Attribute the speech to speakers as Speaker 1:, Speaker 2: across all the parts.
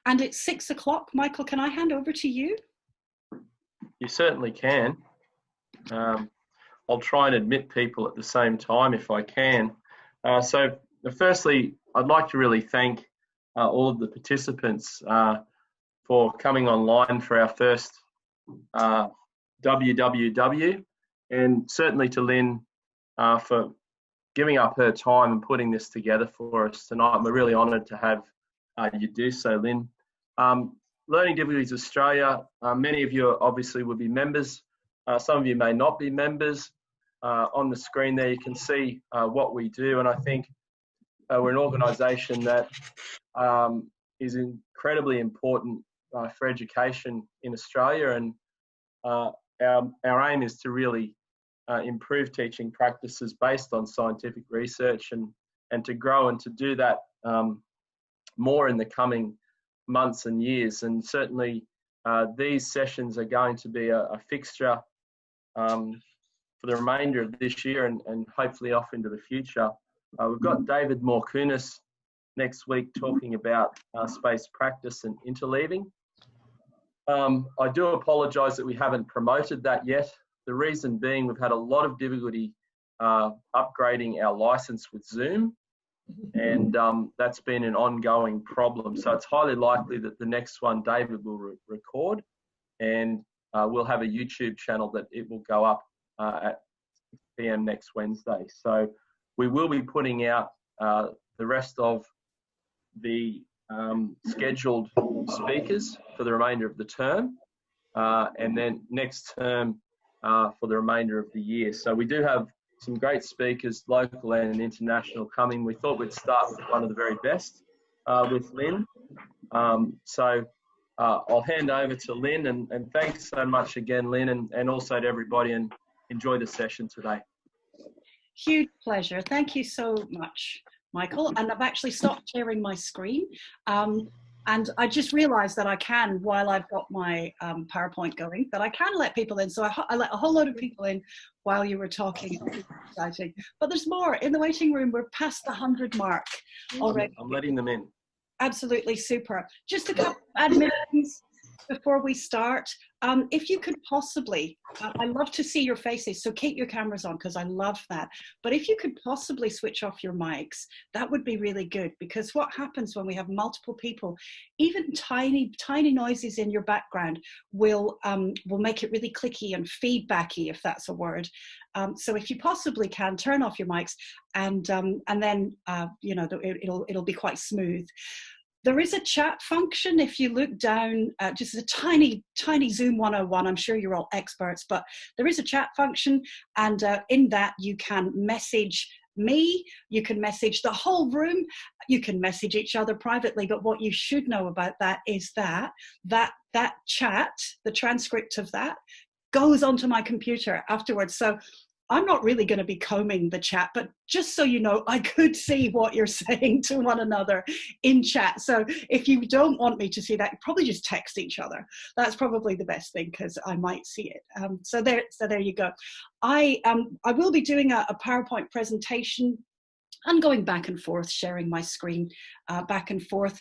Speaker 1: And it's 6 o'clock. Michael, can I hand over to you?
Speaker 2: You certainly can. I'll try and admit people at the same time if I can. So firstly, I'd like to really thank all of the participants for coming online for our first WWW, and certainly to Lyn for giving up her time and putting this together for us tonight. We're really honoured to have you do so, Lyn. Learning Difficulties Australia, many of you obviously would be members. Some of you may not be members. On the screen there you can see what we do, and I think we're an organisation that is incredibly important for education in Australia, and our aim is to really improve teaching practices based on scientific research, and to grow and to do that more in the coming months and years. And certainly these sessions are going to be a fixture for the remainder of this year and hopefully off into the future. We've got David Morkunis next week talking about spaced practice and interleaving. I do apologise that we haven't promoted that yet. The reason being we've had a lot of difficulty upgrading our license with Zoom, and that's been an ongoing problem. So it's highly likely that the next one David will record, and we'll have a YouTube channel that it will go up at 6 p.m. next Wednesday. So we will be putting out the rest of the scheduled speakers for the remainder of the term, and then next term for the remainder of the year. So we do have some great speakers, local and international, coming. We thought we'd start with one of the very best, with Lyn. So I'll hand over to Lyn, and thanks so much again, Lyn, and also to everybody, and enjoy the session today.
Speaker 1: Huge pleasure. Thank you so much, Michael. And I've actually stopped sharing my screen. And I just realized that I can, while I've got my PowerPoint going, that I can let people in. So I let a whole load of people in while you were talking. It's exciting. But there's more. In the waiting room, we're past the 100 mark already.
Speaker 2: I'm letting them in.
Speaker 1: Absolutely super. Just a couple of admin things before we start. If you could possibly, I love to see your faces, so keep your cameras on because I love that. But if you could possibly switch off your mics, that would be really good, because what happens when we have multiple people, even tiny noises in your background will make it really clicky and feedbacky, if that's a word. So if you possibly can, turn off your mics, and then you know, it'll be quite smooth. There is a chat function. If you look down, just a tiny Zoom 101, I'm sure you're all experts, but there is a chat function, and in that you can message me, you can message the whole room, you can message each other privately, but what you should know about that is that chat, the transcript of that, goes onto my computer afterwards. So I'm not really going to be combing the chat, but just so you know, I could see what you're saying to one another in chat. So if you don't want me to see that, probably just text each other. That's probably the best thing, because I might see it. So there you go. I will be doing a PowerPoint presentation. I'm going back and forth, sharing my screen back and forth.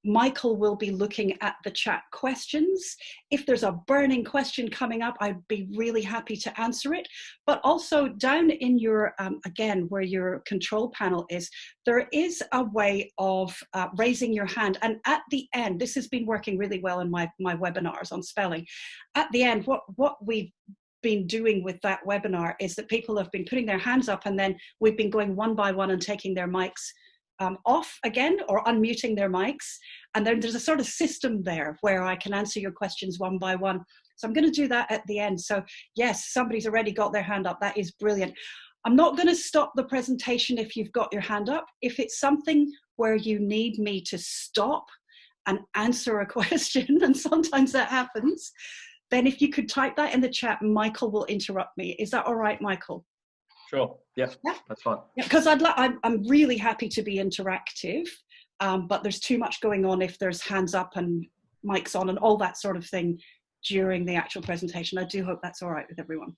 Speaker 1: Michael will be looking at the chat questions. If there's a burning question coming up, I'd be really happy to answer it. But also down in your, again, where your control panel is, there is a way of raising your hand. And at the end, this has been working really well in my webinars on spelling. At the end, what we've been doing with that webinar is that people have been putting their hands up, and then we've been going one by one and taking their mics off again, or unmuting their mics. And then there's a sort of system there where I can answer your questions one by one. So I'm going to do that at the end. So yes, somebody's already got their hand up. That is brilliant. I'm not going to stop the presentation if you've got your hand up. If it's something where you need me to stop and answer a question, and sometimes that happens, then if you could type that in the chat, Michael will interrupt me. Is that all right, Michael?
Speaker 2: Sure. Yeah, that's fine.
Speaker 1: Yeah, because I'm really happy to be interactive, but there's too much going on if there's hands up and mics on and all that sort of thing during the actual presentation. I do hope that's all right with everyone.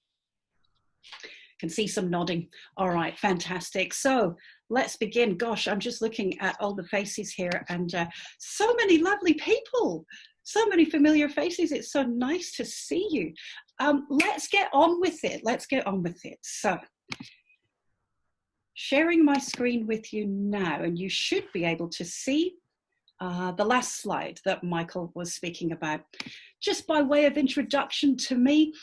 Speaker 1: Can see some nodding. All right, fantastic. So let's begin. Gosh, I'm just looking at all the faces here, and so many lovely people, so many familiar faces. It's so nice to see you. Let's get on with it. Let's get on with it. So sharing my screen with you now, and you should be able to see the last slide that Michael was speaking about. Just by way of introduction to me,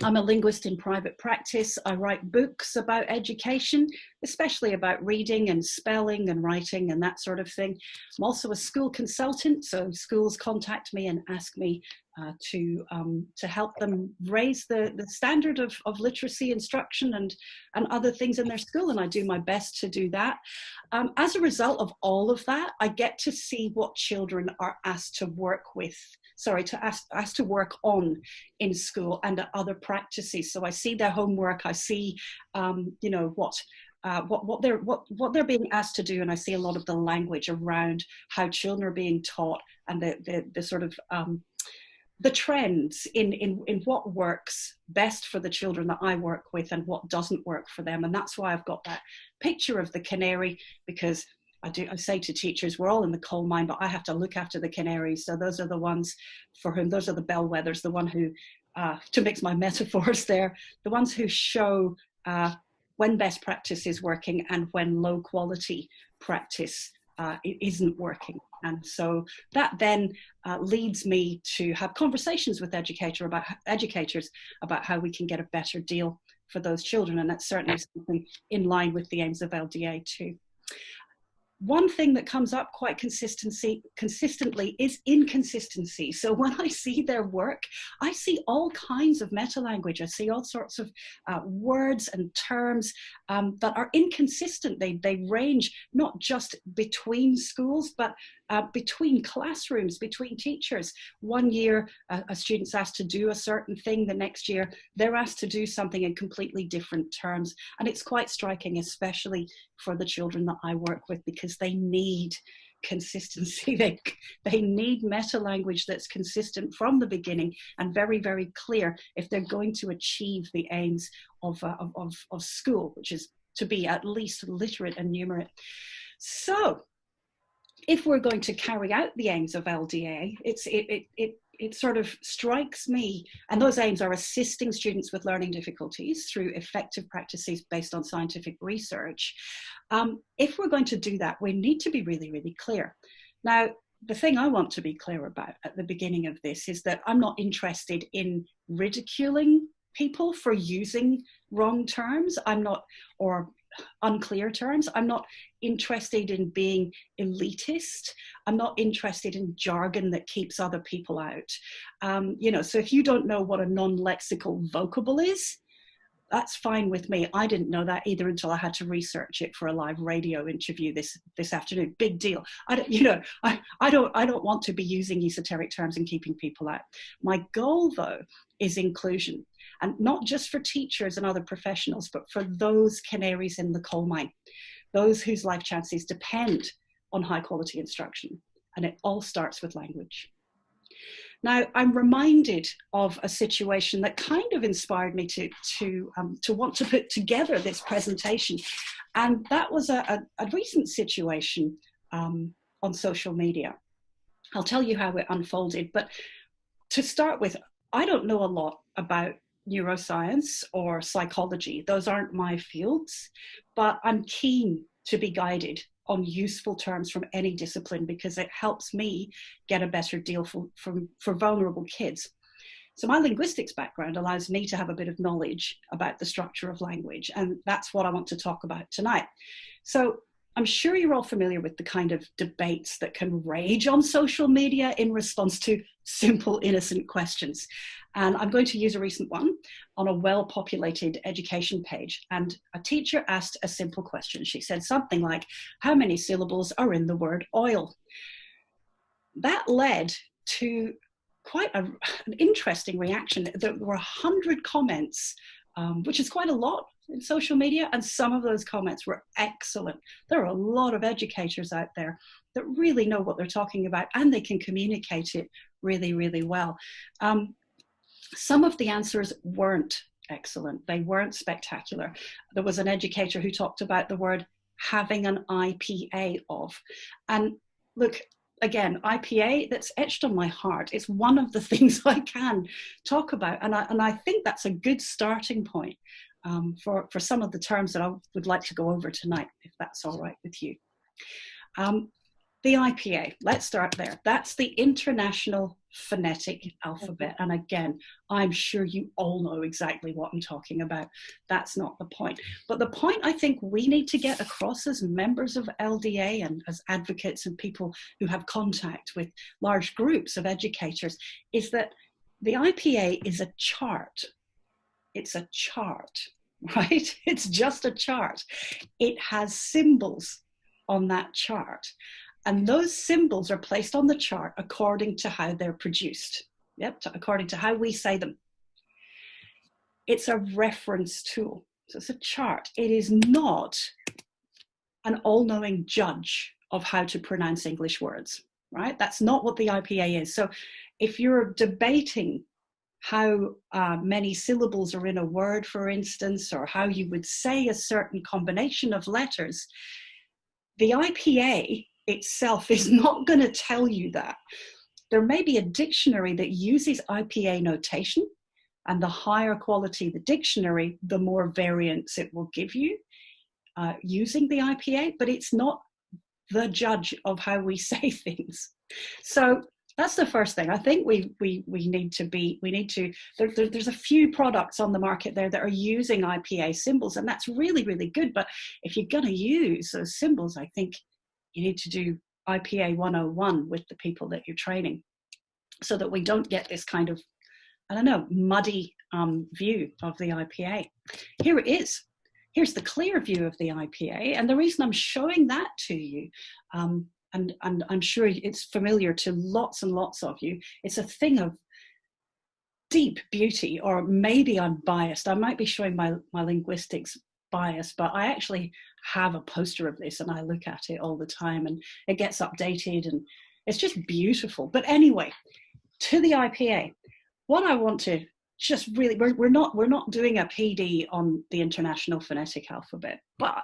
Speaker 1: I'm a linguist in private practice. I write books about education, especially about reading and spelling and writing and that sort of thing. I'm also a school consultant, so schools contact me and ask me to help them raise the standard of literacy instruction and other things in their school, and I do my best to do that. As a result of all of that, I get to see what children are asked to work with, asked to work on in school and at other practices. So I see their homework, I see you know, what they're being asked to do, and I see a lot of the language around how children are being taught and the sort of the trends in what works best for the children that I work with and what doesn't work for them. And that's why I've got that picture of the canary, because I say to teachers, we're all in the coal mine, but I have to look after the canaries. So those are the ones for whom, those are the bellwethers, the one who, to mix my metaphors there, the ones who show when best practice is working and when low quality practice it isn't working. And so that then leads me to have conversations with educators about how we can get a better deal for those children. And that's certainly something in line with the aims of LDA too. One thing that comes up quite consistently is inconsistency. So when I see their work, I see all kinds of metalanguage. I see all sorts of words and terms that are inconsistent. They range not just between schools, but between classrooms, between teachers. One year, a student's asked to do a certain thing. The next year, they're asked to do something in completely different terms. And it's quite striking, especially for the children that I work with, because they need consistency. They need meta language that's consistent from the beginning and very, very clear if they're going to achieve the aims of school, which is to be at least literate and numerate. So if we're going to carry out the aims of LDA, it sort of strikes me, and those aims are assisting students with learning difficulties through effective practices based on scientific research. If we're going to do that, we need to be really, really clear. Now, the thing I want to be clear about at the beginning of this is that I'm not interested in ridiculing people for using wrong terms. Or unclear terms. I'm not interested in being elitist. I'm not interested in jargon that keeps other people out. You know, so if you don't know what a non-lexical vocable is, that's fine with me. I didn't know that either until I had to research it for a live radio interview this afternoon. Big deal. I don't want to be using esoteric terms and keeping people out. My goal, though, is inclusion, and not just for teachers and other professionals, but for those canaries in the coal mine, those whose life chances depend on high quality instruction. And it all starts with language. Now, I'm reminded of a situation that kind of inspired me to want to put together this presentation. And that was a recent situation on social media. I'll tell you how it unfolded. But to start with, I don't know a lot about neuroscience or psychology. Those aren't my fields, but I'm keen to be guided on useful terms from any discipline because it helps me get a better deal for vulnerable kids. So my linguistics background allows me to have a bit of knowledge about the structure of language, and that's what I want to talk about tonight. So I'm sure you're all familiar with the kind of debates that can rage on social media in response to simple, innocent questions. And I'm going to use a recent one on a well-populated education page. And a teacher asked a simple question. She said something like, how many syllables are in the word oil? That led to quite an interesting reaction. There were 100 comments, which is quite a lot in social media, and some of those comments were excellent. There are a lot of educators out there that really know what they're talking about, and they can communicate it really, really well. Some of the answers weren't excellent. They weren't spectacular. There was an educator who talked about the word having an IPA of. And look, again, IPA, that's etched on my heart. It's one of the things I can talk about. And I think that's a good starting point for some of the terms that I would like to go over tonight, if that's all right with you. The IPA, let's start there. That's the International Phonetic Alphabet. And again, I'm sure you all know exactly what I'm talking about. That's not the point. But the point I think we need to get across as members of LDA and as advocates and people who have contact with large groups of educators is that the IPA is a chart. It's a chart, right? It's just a chart. It has symbols on that chart. And those symbols are placed on the chart according to how they're produced. Yep, according to how we say them. It's a reference tool. So it's a chart. It is not an all-knowing judge of how to pronounce English words, right? That's not what the IPA is. So if you're debating how many syllables are in a word, for instance, or how you would say a certain combination of letters, the IPA itself is not going to tell you that. There may be a dictionary that uses IPA notation, and the higher quality the dictionary, the more variants it will give you using the IPA, but it's not the judge of how we say things. So that's the first thing. I think there's a few products on the market there that are using IPA symbols, and that's really, really good. But if you're going to use those symbols, I think you need to do IPA 101 with the people that you're training so that we don't get this kind of, I don't know, muddy view of the IPA. Here it is. Here's the clear view of the IPA. And the reason I'm showing that to you, and I'm sure it's familiar to lots and lots of you, it's a thing of deep beauty, or maybe I'm biased. I might be showing my linguistics bias, but I actually have a poster of this and I look at it all the time and it gets updated and it's just beautiful. But anyway, to the IPA, what I want to just really, we're not doing a PD on the International Phonetic Alphabet, but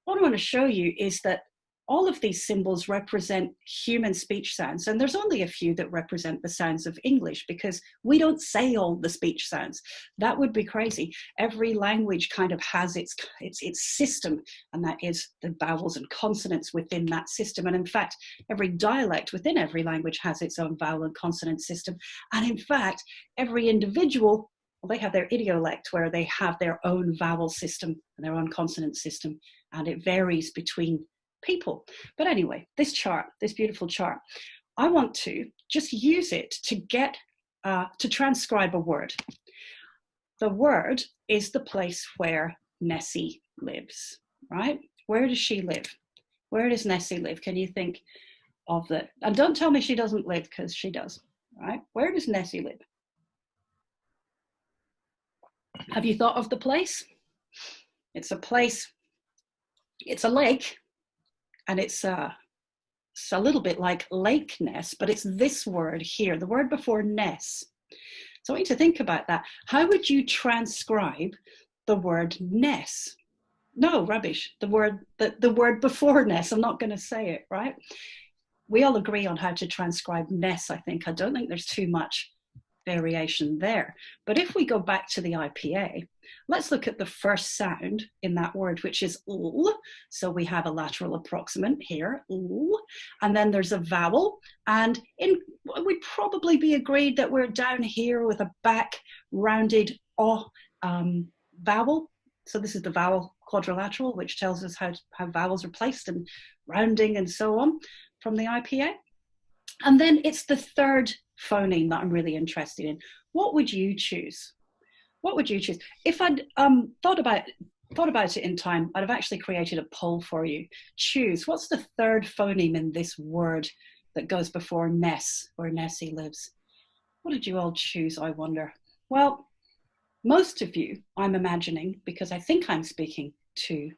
Speaker 1: what I want to show you is that all of these symbols represent human speech sounds, and there's only a few that represent the sounds of English because we don't say all the speech sounds. That would be crazy. Every language kind of has its system, and that is the vowels and consonants within that system. And in fact, every dialect within every language has its own vowel and consonant system. And in fact, every individual, well, they have their idiolect where they have their own vowel system and their own consonant system, and it varies between people. But anyway, this chart, this beautiful chart, I want to just use it to get to transcribe a word. The word is the place where Nessie lives, right? Where does she live? Where does Nessie live? Can you think of that? And don't tell me she doesn't live, because she does, right? Where does Nessie live? Have you thought of the place? It's a place, it's a lake, and it's a little bit like Lake Ness, but it's this word here, the word before Ness. So I want you to think about that. How would you transcribe the word Ness? No, rubbish. The word before Ness. I'm not going to say it, right? We all agree on how to transcribe Ness, I think. I don't think there's too much variation there. But if we go back to the IPA, let's look at the first sound in that word, which is l. So we have a lateral approximant here, l, and then there's a vowel, and we'd probably be agreed that we're down here with a back rounded o vowel. So this is the vowel quadrilateral, which tells us how vowels are placed and rounding and so on from the IPA. And then it's the third phoneme that I'm really interested in. What would you choose? What would you choose? If I'd thought about it in time, I'd have actually created a poll for you. Choose, what's the third phoneme in this word that goes before Ness, where Nessie lives? What did you all choose, I wonder? Well, most of you, I'm imagining, because I think I'm speaking to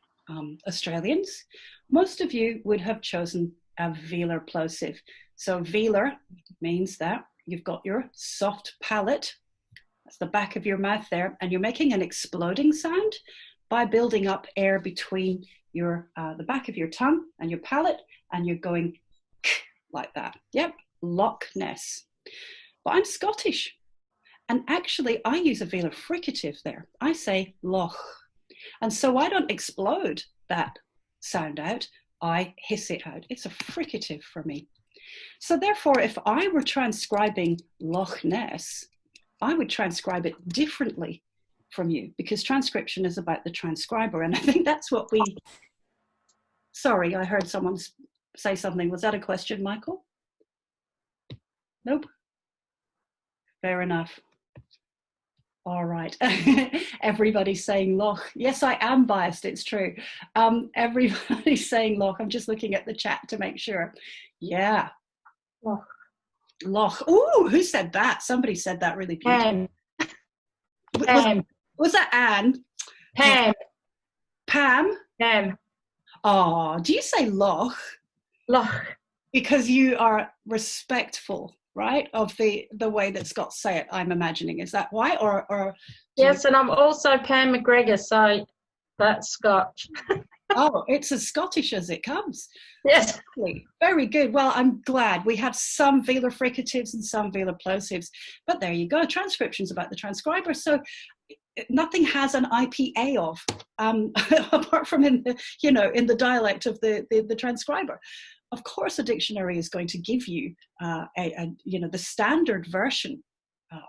Speaker 1: Australians, most of you would have chosen a velar plosive. So velar means that you've got your soft palate That's the back of your mouth there. And you're making an exploding sound by building up air between your the back of your tongue and your palate, and you're going like that. Yep, Loch Ness. But I'm Scottish. And actually, I use a velar fricative there. I say loch. And so I don't explode that sound out. I hiss it out. It's a fricative for me. So therefore, if I were transcribing Loch Ness, I would transcribe it differently from you, because transcription is about the transcriber. And I think that's what we... Sorry, I heard someone say something. Was that a question, Michael? Nope. Fair enough. All right. Everybody's saying loch. Yes, I am biased. It's true. Everybody's saying loch. I'm just looking at the chat to make sure. Yeah.
Speaker 3: Loch.
Speaker 1: Loch. Oh, who said that? Somebody said that really beautifully.
Speaker 3: Pam.
Speaker 1: Was that Anne?
Speaker 3: Pam.
Speaker 1: Pam?
Speaker 3: Pam.
Speaker 1: Oh, do you say loch?
Speaker 3: Loch.
Speaker 1: Because you are respectful, right, of the way that Scots say it, I'm imagining. Is that why? Or
Speaker 3: yes, and I'm also Pam McGregor, so that's Scotch.
Speaker 1: Oh, it's as Scottish as it comes.
Speaker 3: Yes.
Speaker 1: Very good. Well, I'm glad. We have some velar fricatives and some velar plosives, but there you go. Transcription's about the transcriber. So nothing has an IPA of, apart from in the, in the dialect of the transcriber. Of course, a dictionary is going to give you, the standard version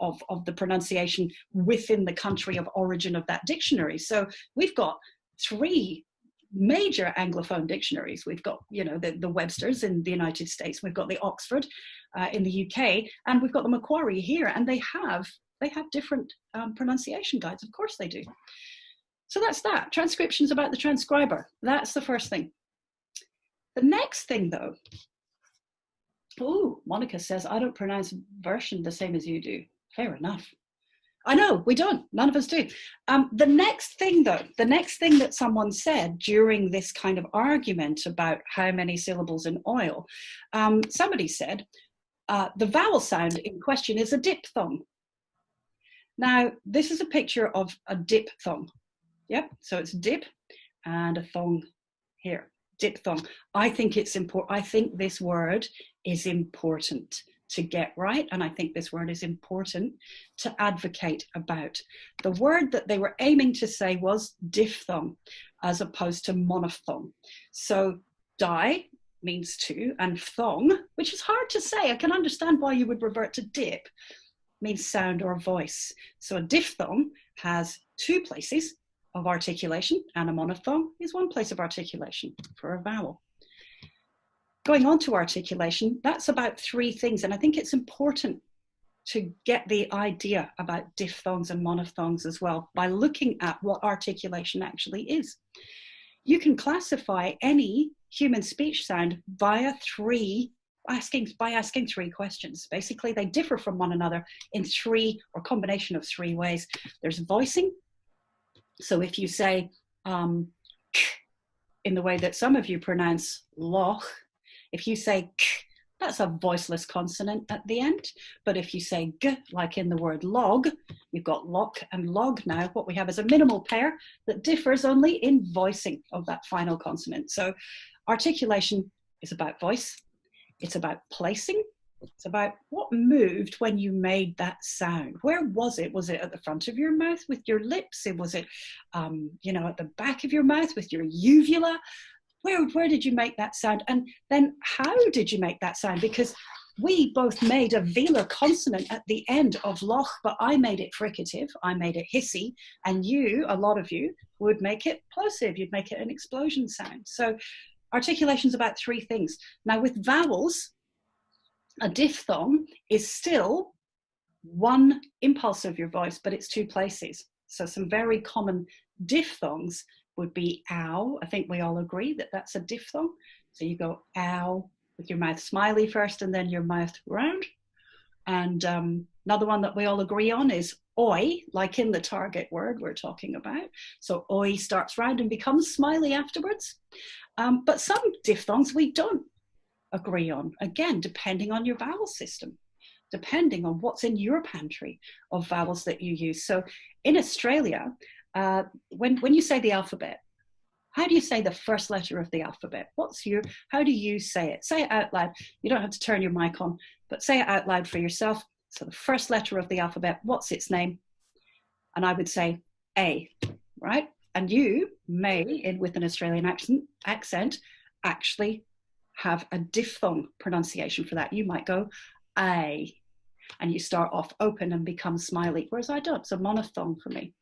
Speaker 1: of the pronunciation within the country of origin of that dictionary. So we've got 3 major Anglophone dictionaries. We've got, the Webster's in the United States. We've got the Oxford in the UK, and we've got the Macquarie here. And they have different pronunciation guides. Of course they do. So that's that. Transcription's about the transcriber. That's the first thing. The next thing, though, Monica says, I don't pronounce version the same as you do. Fair enough. I know, we don't. None of us do. The next thing, though, that someone said during this kind of argument about how many syllables in oil, somebody said, the vowel sound in question is a diphthong. Now, this is a picture of a diphthong. Yep, so it's dip and a thong here. Diphthong. I think it's important. I think this word is important to get right, and I think this word is important to advocate about. The word that they were aiming to say was diphthong, as opposed to monophthong. So di means two, and thong, which is hard to say. I can understand why you would revert to dip, means sound or voice. So a diphthong has 2 places of articulation, and a monophthong is 1 place of articulation for a vowel. Going on to articulation, that's about 3 things, and I think it's important to get the idea about diphthongs and monophthongs as well by looking at what articulation actually is. You can classify any human speech sound via asking 3 questions. Basically, they differ from one another in 3 or combination of 3 ways. There's voicing. So if you say k in the way that some of you pronounce loch, if you say k, that's a voiceless consonant at the end. But if you say g, like in the word log, you've got lock and log now. What we have is a minimal pair that differs only in voicing of that final consonant. So articulation is about voice. It's about placing. It's about what moved when you made that sound. Where was it? Was it at the front of your mouth with your lips? Was it, at the back of your mouth with your uvula? Where did you make that sound? And then how did you make that sound? Because we both made a velar consonant at the end of loch, but I made it fricative, I made it hissy, and you, a lot of you, would make it plosive. You'd make it an explosion sound. So articulation is about 3 things. Now with vowels, a diphthong is still 1 impulse of your voice, but it's 2 places. So some very common diphthongs would be ow. I think we all agree that that's a diphthong. So you go ow with your mouth smiley first and then your mouth round. And another one that we all agree on is oi, like in the target word we're talking about. So oi starts round and becomes smiley afterwards. But some diphthongs we don't agree on, again, depending on your vowel system. depending on what's in your pantry of vowels that you use. So in Australia, when you say the alphabet, how do you say the first letter of the alphabet? How do you say it? Say it out loud. You don't have to turn your mic on, but say it out loud for yourself. So the first letter of the alphabet, what's its name? And I would say A, right? And you may, with an Australian accent, actually have a diphthong pronunciation for that. You might go A, and you start off open and become smiley, whereas I don't. It's a monophthong for me.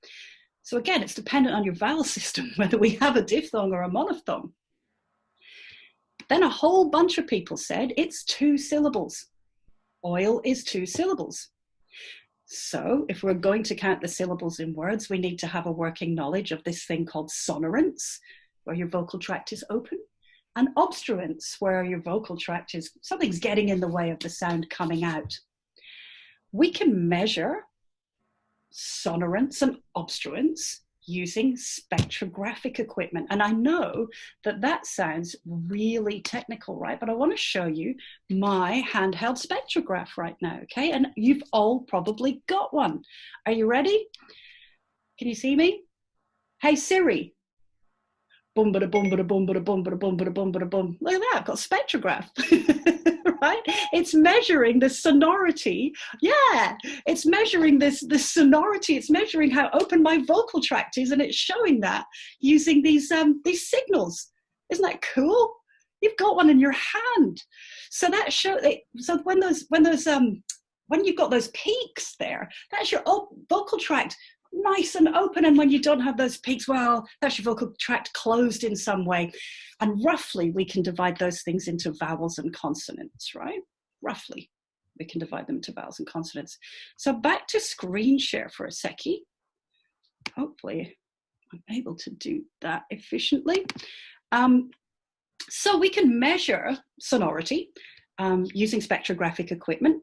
Speaker 1: So again, it's dependent on your vowel system, whether we have a diphthong or a monophthong. Then a whole bunch of people said it's 2 syllables. Oil is 2 syllables. So if we're going to count the syllables in words, we need to have a working knowledge of this thing called sonorants, where your vocal tract is open, and obstruents, where your vocal tract is, something's getting in the way of the sound coming out. We can measure sonorants and obstruents using spectrographic equipment. And I know that that sounds really technical, right? But I want to show you my handheld spectrograph right now, okay? And you've all probably got one. Are you ready? Can you see me? Hey Siri. Boom, bada, boom, bada, boom, bada, boom, bada, boom, bada, boom, bada, boom. Look at that, I've got spectrograph, right? It's measuring the sonority. Yeah, it's measuring this sonority. It's measuring how open my vocal tract is, and it's showing that using these signals. Isn't that cool? You've got one in your hand. So that so when you've got those peaks there, that's your vocal tract nice and open, and when you don't have those peaks, well, that's your vocal tract closed in some way. And roughly we can divide those things into vowels and consonants, right? Roughly we can divide them into vowels and consonants. So back to screen share for a seckie. Hopefully I'm able to do that efficiently. So we can measure sonority using spectrographic equipment,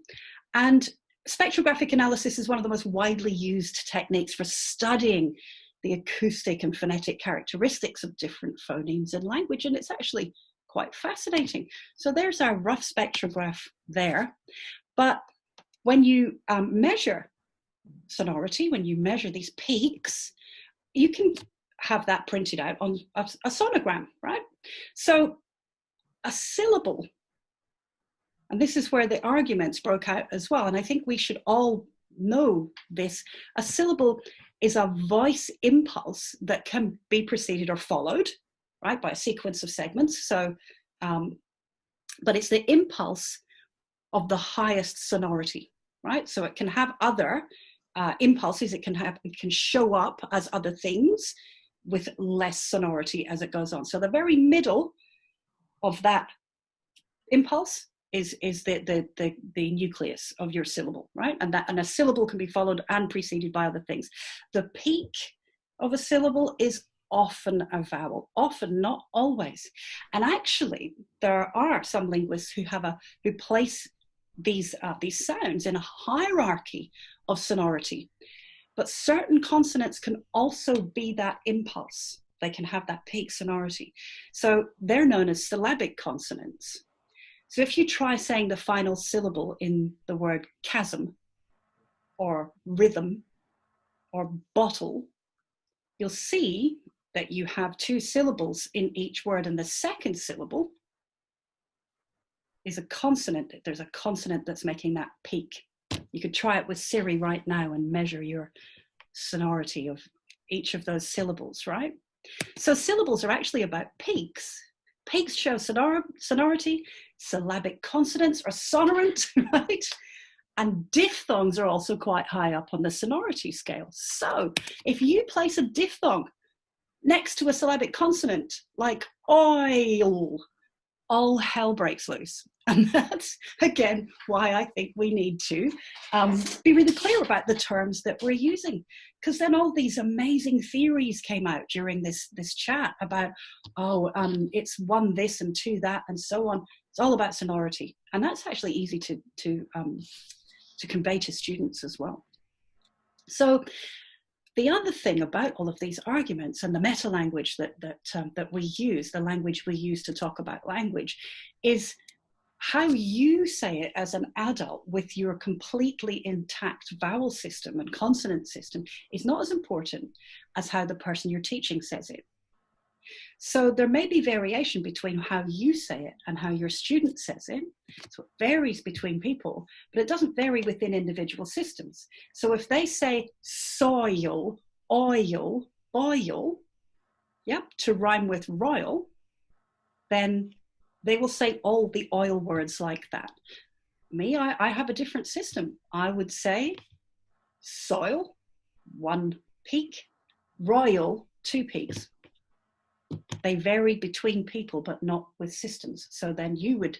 Speaker 1: and spectrographic analysis is one of the most widely used techniques for studying the acoustic and phonetic characteristics of different phonemes in language, and it's actually quite fascinating. So there's our rough spectrograph there. But when you measure sonority, when you measure these peaks, you can have that printed out on a sonogram, right? So a syllable, and this is where the arguments broke out as well, and I think we should all know this. A syllable is a voice impulse that can be preceded or followed, right, by a sequence of segments. So, but it's the impulse of the highest sonority, right? So it can have other impulses. It can show up as other things with less sonority as it goes on. So the very middle of that impulse is the nucleus of your syllable, right? And a syllable can be followed and preceded by other things. The peak of a syllable is often a vowel, often, not always. And actually, there are some linguists who place these sounds in a hierarchy of sonority. But certain consonants can also be that impulse. They can have that peak sonority. So they're known as syllabic consonants. So if you try saying the final syllable in the word chasm or rhythm or bottle, you'll see that you have 2 syllables in each word, and the second syllable is a consonant. There's a consonant that's making that peak. You could try it with Siri right now and measure your sonority of each of those syllables, right? So syllables are actually about peaks. Peaks show sonority, syllabic consonants are sonorant, right? And diphthongs are also quite high up on the sonority scale. So if you place a diphthong next to a syllabic consonant, like oil, all hell breaks loose. And that's, again, why I think we need to be really clear about the terms that we're using. Because then all these amazing theories came out during this chat about, it's 1 this and 2 that and so on. It's all about sonority. And that's actually easy to convey to students as well. So the other thing about all of these arguments and the meta-language that we use, the language we use to talk about language, is how you say it as an adult with your completely intact vowel system and consonant system is not as important as how the person you're teaching says it. So there may be variation between how you say it and how your student says it. So it varies between people, but it doesn't vary within individual systems. So if they say soil, oil, boil, yep, to rhyme with royal, then they will say all the oil words like that. Me, I have a different system. I would say soil, 1 peak, royal, 2 peaks. They vary between people, but not with systems. So then you would,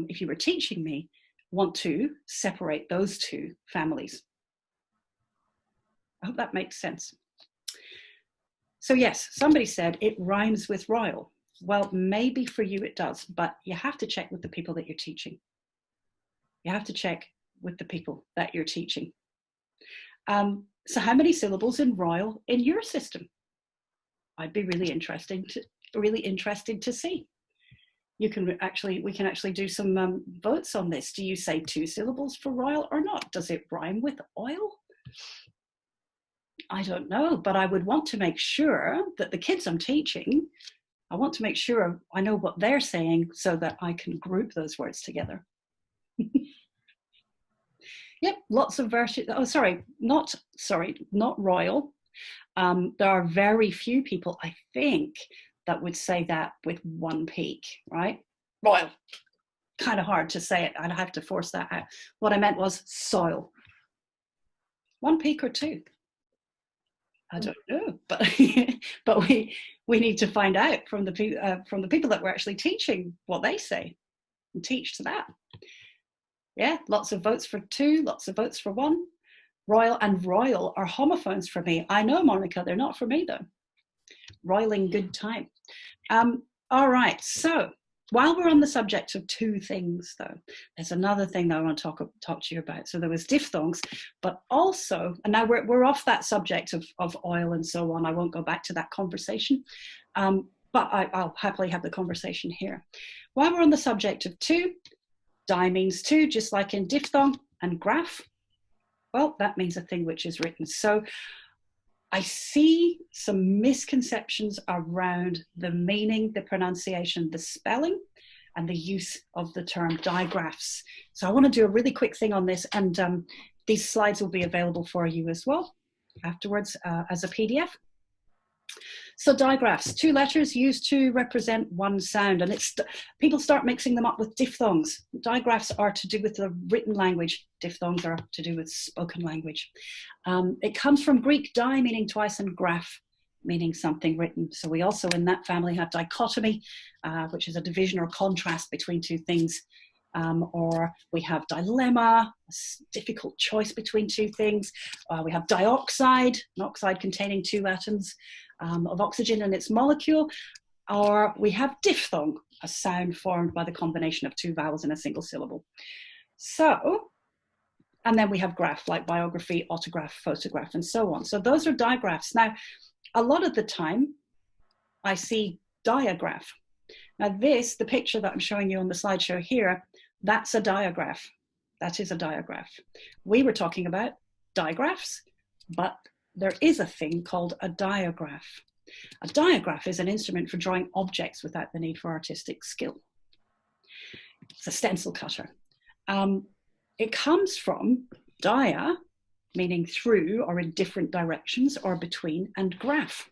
Speaker 1: if you were teaching me, want to separate those 2 families. I hope that makes sense. So yes, somebody said it rhymes with royal. Well, maybe for you it does, but you have to check with the people that you're teaching. You have to check with the people that you're teaching. So how many syllables in royal in your system? I'd be really interested to see. We can actually do some votes on this. Do you say 2 syllables for royal or not? Does it rhyme with oil? I don't know, but I would want to make sure that the kids I'm teaching, I want to make sure I know what they're saying so that I can group those words together. Yep, lots of versions. Oh, not royal. There are very few people, I think, that would say that with 1 peak, right? Royal. Kind of hard to say it. I'd have to force that out. What I meant was soil. 1 peak or 2? I don't know, but but we need to find out from the people that we're actually teaching what they say and teach to that. Yeah, lots of votes for 2, lots of votes for 1. Royal and royal are homophones for me. I know, Monica, they're not for me though. Roiling good time. All right, so while we're on the subject of 2 things though, there's another thing that I want to talk to you about. So there was diphthongs, but also, and now we're off that subject of oil and so on. I won't go back to that conversation, but I'll happily have the conversation here. While we're on the subject of 2, di means 2, just like in diphthong, and graph, well, that means a thing which is written. So I see some misconceptions around the meaning, the pronunciation, the spelling, and the use of the term digraphs. So I want to do a really quick thing on this, and these slides will be available for you as well afterwards as a PDF. So digraphs, 2 letters used to represent 1 sound, and people start mixing them up with diphthongs. Digraphs are to do with the written language. Diphthongs are to do with spoken language. It comes from Greek di, meaning twice, and graph, meaning something written. So we also in that family have dichotomy, which is a division or contrast between 2 things. Or we have dilemma, a difficult choice between 2 things. We have dioxide, an oxide containing 2 atoms of oxygen in its molecule. Or we have diphthong, a sound formed by the combination of 2 vowels in a single syllable. So, and then we have graph, like biography, autograph, photograph, and so on. So those are digraphs. Now, a lot of the time, I see diagraph. Now this, the picture that I'm showing you on the slideshow here, that's a diagraph. That is a diagraph. We were talking about digraphs, but there is a thing called a diagraph. A diagraph is an instrument for drawing objects without the need for artistic skill. It's a stencil cutter. It comes from dia, meaning through or in different directions or between, and graph.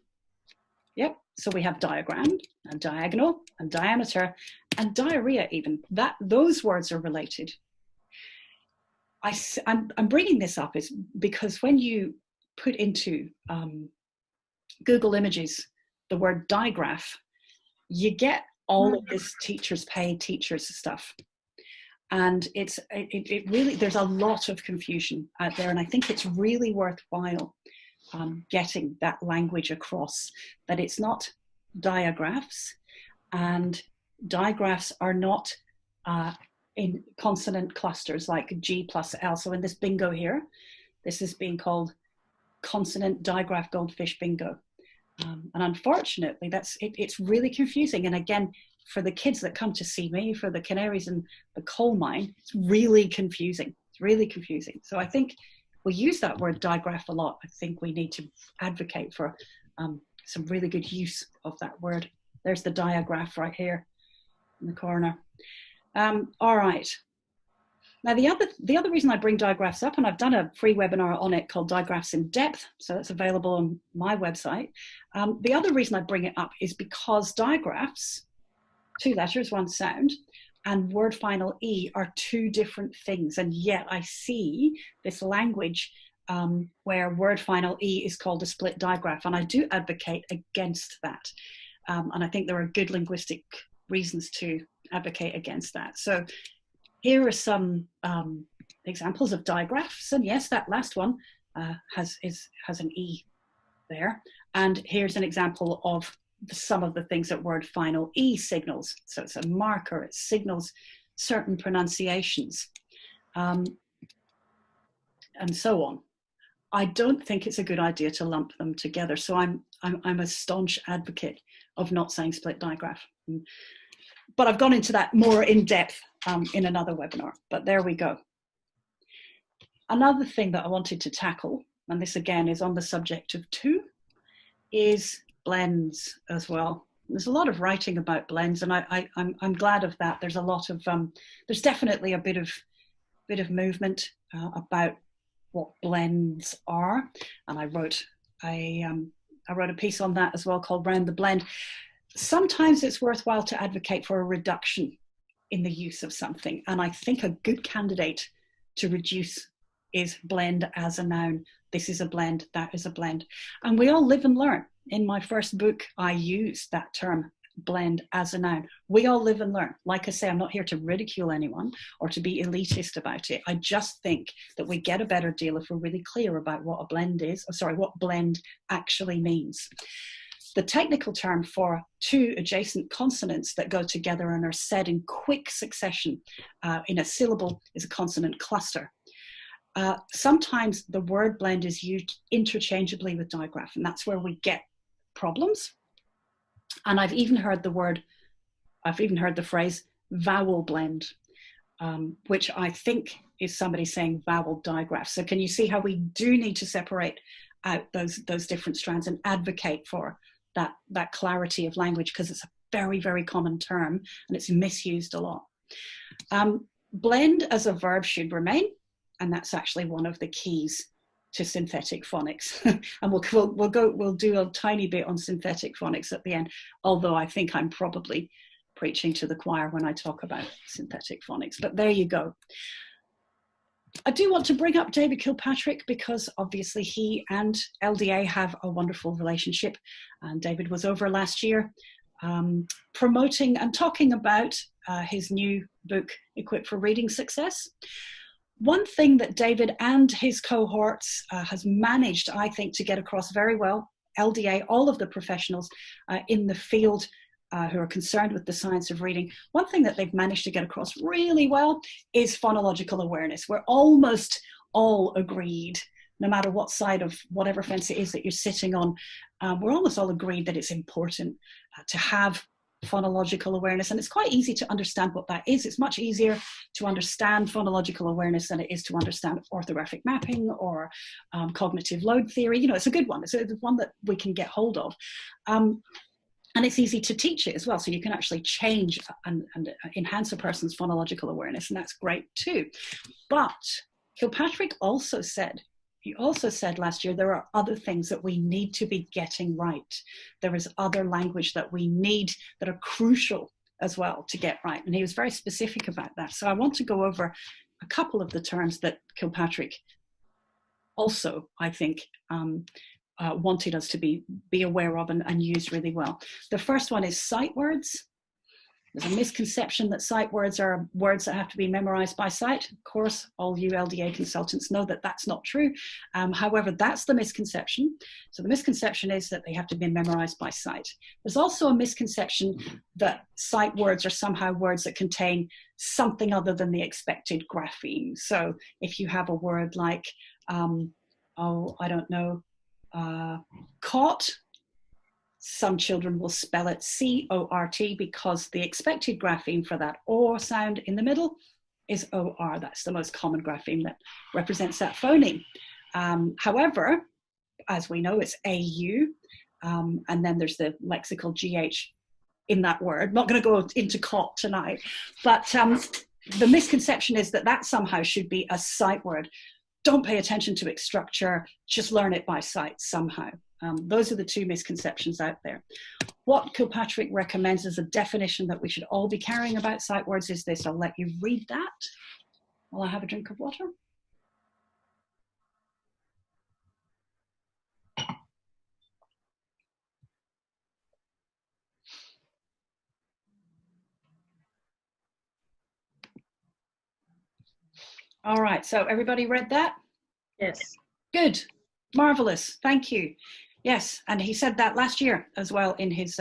Speaker 1: Yep, so we have diagram and diagonal and diameter and diarrhea even. Those words are related. I'm bringing this up is because when you put into Google Images the word digraph, you get all of this teachers pay teachers stuff. And it really, there's a lot of confusion out there, and I think it's really worthwhile getting that language across, that it's not diagraphs, and digraphs are not in consonant clusters like G plus L. So in this bingo here, this is being called consonant digraph goldfish bingo. And unfortunately, it's really confusing. And again, for the kids that come to see me, for the canaries in the coal mine, it's really confusing. It's really confusing. So I think we use that word digraph a lot. I think we need to advocate for some really good use of that word. There's the diagraph right here in the corner. All right. Now, the other reason I bring digraphs up, and I've done a free webinar on it called Digraphs in Depth, so it's available on my website. The other reason I bring it up is because digraphs, 2 letters, 1 sound, and word final E are 2 different things. And yet I see this language where word final E is called a split digraph. And I do advocate against that. And I think there are good linguistic reasons to advocate against that. So here are some examples of digraphs. And yes, that last one has an E there. And here's an example of some of the things that word final E signals. So it's a marker, it signals certain pronunciations, and so on. I don't think it's a good idea to lump them together. So I'm a staunch advocate of not saying split digraph. But I've gone into that more in depth in another webinar, but there we go. Another thing that I wanted to tackle, and this again is on the subject of 2, is blends as well. There's a lot of writing about blends, and I'm glad of that. There's a lot of there's definitely a bit of movement about what blends are, and I wrote a piece on that as well called Round the Blend. Sometimes it's worthwhile to advocate for a reduction in the use of something, and I think a good candidate to reduce is blend as a noun. This is a blend, that is a blend, and we all live and learn. In my first book, I used that term, blend as a noun. We all live and learn. Like I say, I'm not here to ridicule anyone or to be elitist about it. I just think that we get a better deal if we're really clear about what a blend is, what blend actually means. The technical term for 2 adjacent consonants that go together and are said in quick succession in a syllable is a consonant cluster. Sometimes the word blend is used interchangeably with digraph, and that's where we get problems. And I've even heard the phrase vowel blend, which I think is somebody saying vowel digraph. So can you see how we do need to separate out those different strands and advocate for that clarity of language, because it's a very, very common term and it's misused a lot. Blend as a verb should remain, and that's actually one of the keys to synthetic phonics. And we'll do a tiny bit on synthetic phonics at the end, although I think I'm probably preaching to the choir when I talk about synthetic phonics, but there you go. I do want to bring up David Kilpatrick because obviously he and LDA have a wonderful relationship, and David was over last year promoting and talking about his new book, Equipped for Reading Success. One thing that David and his cohorts has managed, I think, to get across very well, LDA, all of the professionals in the field who are concerned with the science of reading, one thing that they've managed to get across really well is phonological awareness. We're almost all agreed, no matter what side of whatever fence it is that you're sitting on, we're almost all agreed that it's important to have phonological awareness, and it's quite easy to understand what that is. It's much easier to understand phonological awareness than it is to understand orthographic mapping or cognitive load theory. You know, it's a good one. It's one that we can get hold of. And it's easy to teach it as well. So you can actually change and enhance a person's phonological awareness, and that's great too. But Kilpatrick also said, he also said last year, there are other things that we need to be getting right. There is other language that we need that are crucial as well to get right. And he was very specific about that. So I want to go over a couple of the terms that Kilpatrick also, I think, wanted us to be aware of and use really well. The first one is sight words. There's a misconception that sight words are words that have to be memorized by sight. Of course, all you LDA consultants know that that's not true. However, that's the misconception. So the misconception is that they have to be memorized by sight. There's also a misconception that sight words are somehow words that contain something other than the expected grapheme. So if you have a word like, caught, Some children will spell it C-O-R-T because the expected grapheme for that O sound in the middle is O-R. That's the most common grapheme that represents that phoneme. However, as we know, it's A-U, and then there's the lexical G-H in that word. Not going to go into cot tonight, but the misconception is that that somehow should be a sight word. Don't pay attention to its structure, just learn it by sight somehow. Those are the two misconceptions out there. What Kilpatrick recommends as a definition that we should all be carrying about sight words is this. I'll let you read that while I have a drink of water. All right, so everybody read that?
Speaker 3: Yes.
Speaker 1: Good, marvelous, thank you. Yes, and he said that last year as well in his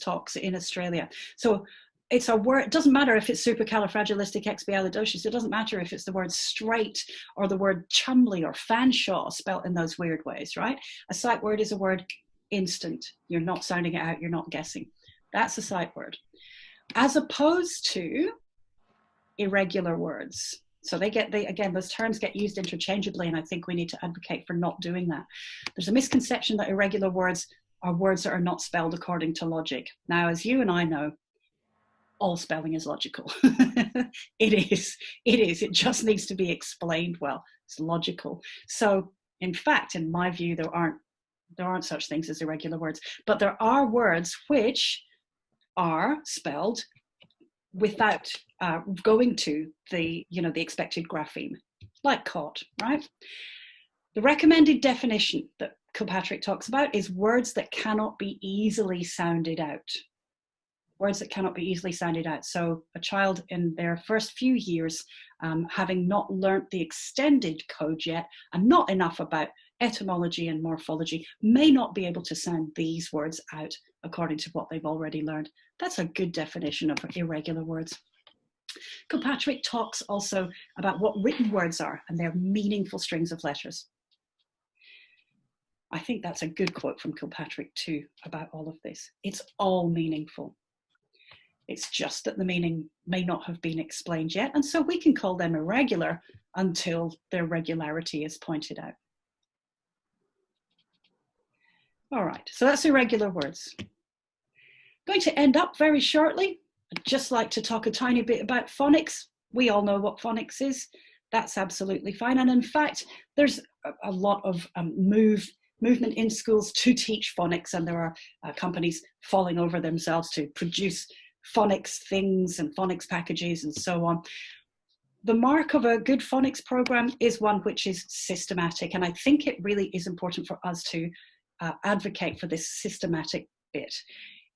Speaker 1: talks in Australia. So it's a word, it doesn't matter if it's supercalifragilisticexpialidocious, it doesn't matter if it's the word straight or the word chumley or fanshawe spelt in those weird ways, right? A sight word is a word instant. You're not sounding it out, you're not guessing. That's a sight word. As opposed to irregular words. So again, those terms get used interchangeably, and I think we need to advocate for not doing that. There's a misconception that irregular words are words that are not spelled according to logic. Now, as you and I know, all spelling is logical. It is. It just needs to be explained well. It's logical. So, in fact, in my view, there aren't such things as irregular words, but there are words which are spelled without going to the expected grapheme, like cot, right? The recommended definition that Kilpatrick talks about is words that cannot be easily sounded out. Words that cannot be easily sounded out. So a child in their first few years, having not learnt the extended code yet and not enough about etymology and morphology, may not be able to sound these words out according to what they've already learned. That's a good definition of irregular words. Kilpatrick talks also about what written words are, and they're meaningful strings of letters. I think that's a good quote from Kilpatrick too about all of this. It's all meaningful. It's just that the meaning may not have been explained yet, and so we can call them irregular until their regularity is pointed out. All right, so that's irregular words. Going to end up very shortly. I'd just like to talk a tiny bit about phonics. We all know what phonics is. That's absolutely fine. And in fact, there's a lot of movement in schools to teach phonics, and there are companies falling over themselves to produce phonics things and phonics packages and so on. The mark of a good phonics program is one which is systematic, and I think it really is important for us to advocate for this systematic bit.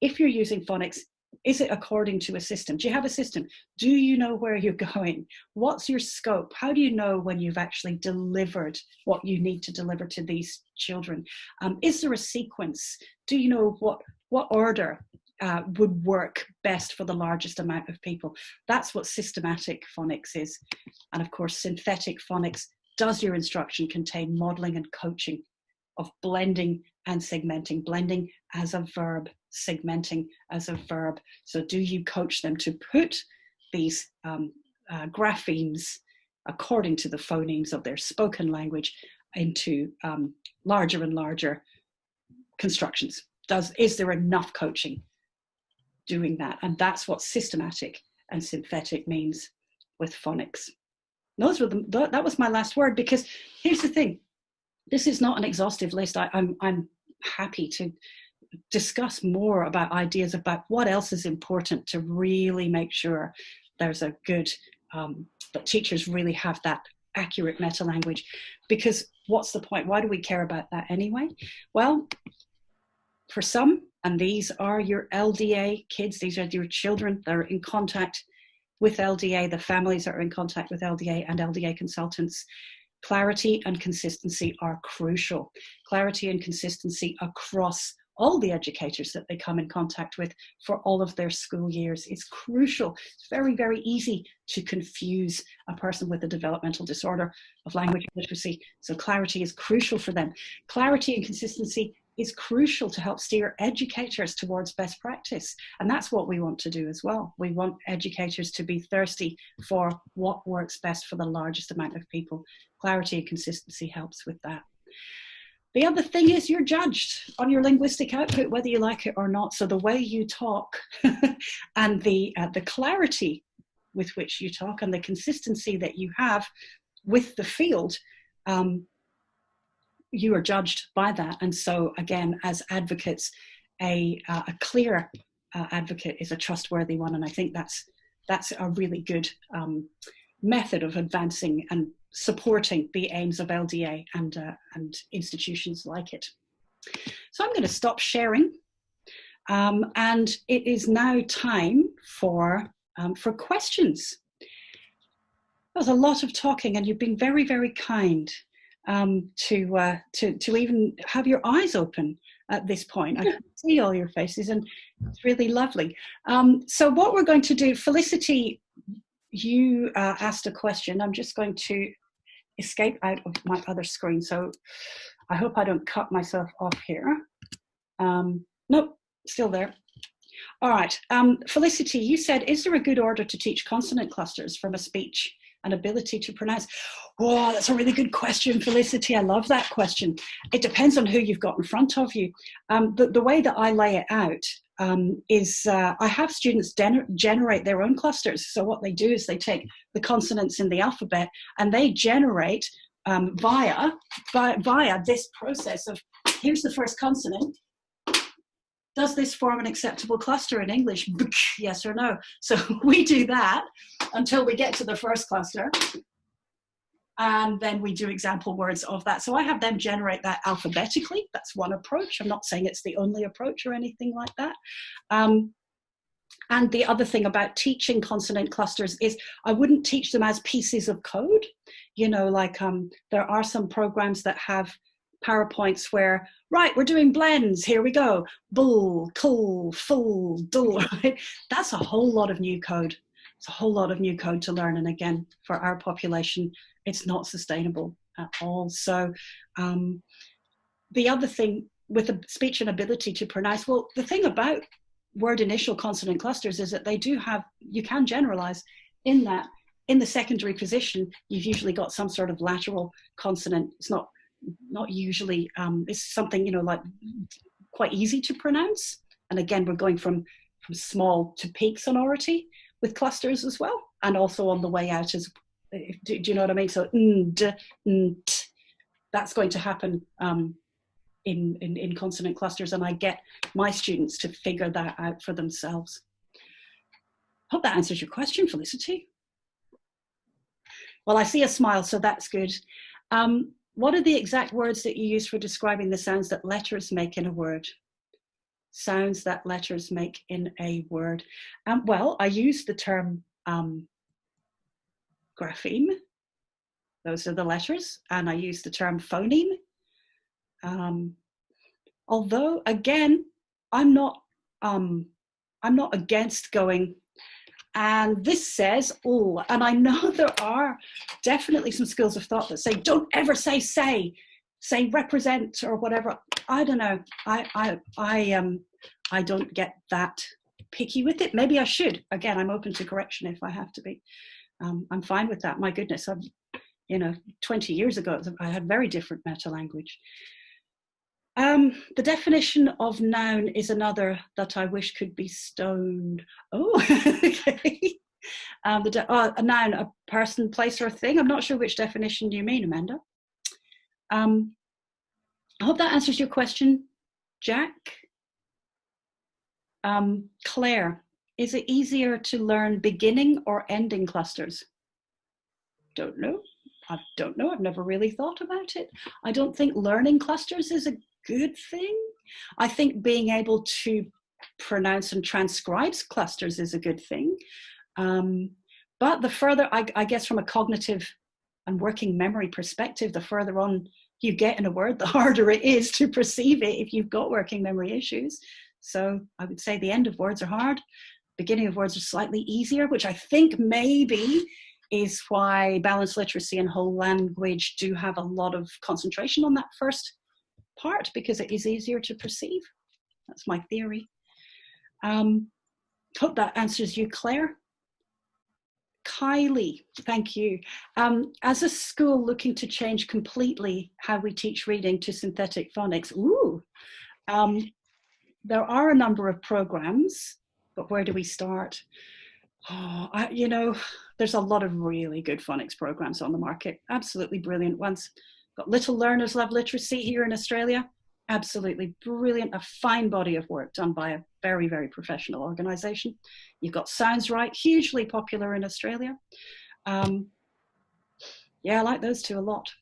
Speaker 1: If you're using phonics, is it according to a system? Do you have a system? Do you know where you're going? What's your scope? How do you know when you've actually delivered what you need to deliver to these children? Is there a sequence? Do you know what order would work best for the largest amount of people? That's what systematic phonics is. And of course, synthetic phonics. Does your instruction contain modeling and coaching of blending and segmenting? Blending as a verb, segmenting as a verb. So do you coach them to put these graphemes according to the phonemes of their spoken language into larger and larger constructions? Is there enough coaching doing that? And that's what systematic and synthetic means with phonics. That was my last word, because here's the thing. This is not an exhaustive list. I'm happy to discuss more about ideas about what else is important to really make sure there's a good, that teachers really have that accurate meta language. Because what's the point? Why do we care about that anyway? Well, for some, and these are your LDA kids, these are your children that are in contact with LDA, the families that are in contact with LDA and LDA consultants, clarity and consistency are crucial. Clarity and consistency across all the educators that they come in contact with for all of their school years is crucial. It's very, very easy to confuse a person with a developmental disorder of language literacy. So clarity is crucial for them. Clarity and consistency is crucial to help steer educators towards best practice. And that's what we want to do as well. We want educators to be thirsty for what works best for the largest amount of people. Clarity and consistency helps with that. The other thing is you're judged on your linguistic output, whether you like it or not. So the way you talk and the clarity with which you talk and the consistency that you have with the field, you are judged by that. And so again, as advocates, a clear advocate is a trustworthy one. And I think that's a really good method of advancing and supporting the aims of LDA and institutions like it. So I'm going to stop sharing, and it is now time for questions. There was a lot of talking, and you've been very, very kind to even have your eyes open at this point. I can see all your faces, and it's really lovely. So what we're going to do, Felicity, you asked a question. I'm just going to escape out of my other screen, so I hope I don't cut myself off here. Nope, still there. All right, Felicity, you said, is there a good order to teach consonant clusters from a speech and ability to pronounce? Oh, that's a really good question, Felicity. I love that question. It depends on who you've got in front of you. The way that I lay it out is I have students generate their own clusters. So what they do is they take the consonants in the alphabet and they generate via this process of, here's the first consonant. Does this form an acceptable cluster in English? Yes or no? So we do that until we get to the first cluster. And then we do example words of that. So I have them generate that alphabetically. That's one approach. I'm not saying it's the only approach or anything like that. And the other thing about teaching consonant clusters is I wouldn't teach them as pieces of code. You know, like there are some programs that have PowerPoints where, right, we're doing blends, here we go, bull, cool, full, dull, right? That's a whole lot of new code. It's a whole lot of new code to learn. And again, for our population, it's not sustainable at all. So the other thing with the speech and ability to pronounce, well, the thing about word initial consonant clusters is that they do have, you can generalize in that. In the secondary position, you've usually got some sort of lateral consonant. It's not usually, it's something, you know, like quite easy to pronounce. And again, we're going from small to peak sonority with clusters as well. And also on the way out, as do you know what I mean? So that's going to happen in consonant clusters. And I get my students to figure that out for themselves. Hope that answers your question, Felicity. Well, I see a smile, so that's good. What are the exact words that you use for describing the sounds that letters make in a word? Sounds that letters make in a word. Well, I use the term grapheme. Those are the letters. And I use the term phoneme. Although, again, I'm not against going, and this says, oh, and I know there are definitely some schools of thought that say, don't ever say represent or whatever. I don't know. I don't get that picky with it. Maybe I should. Again, I'm open to correction if I have to be. I'm fine with that. My goodness, 20 years ago, I had very different metalanguage. The definition of noun is another that I wish could be stoned. Oh, okay. A noun, a person, place, or thing. I'm not sure which definition you mean, Amanda. I hope that answers your question, Jack. Claire, is it easier to learn beginning or ending clusters? Don't know. I don't know. I've never really thought about it. I don't think learning clusters is a good thing. I think being able to pronounce and transcribe clusters is a good thing. But the further, I guess from a cognitive and working memory perspective, the further on you get in a word, the harder it is to perceive it if you've got working memory issues. So I would say the end of words are hard. Beginning of words are slightly easier, which I think maybe is why balanced literacy and whole language do have a lot of concentration on that first part because it is easier to perceive. That's my theory. Hope that answers you, Claire. Kylie, thank you. As a school looking to change completely how we teach reading to synthetic phonics, there are a number of programs, but where do we start? Oh, you know, there's a lot of really good phonics programs on the market, absolutely brilliant ones. Got Little Learners Love Literacy here in Australia, absolutely brilliant, a fine body of work done by a very, very professional organization. You've got Sounds Right, hugely popular in Australia. Yeah, I like those two a lot.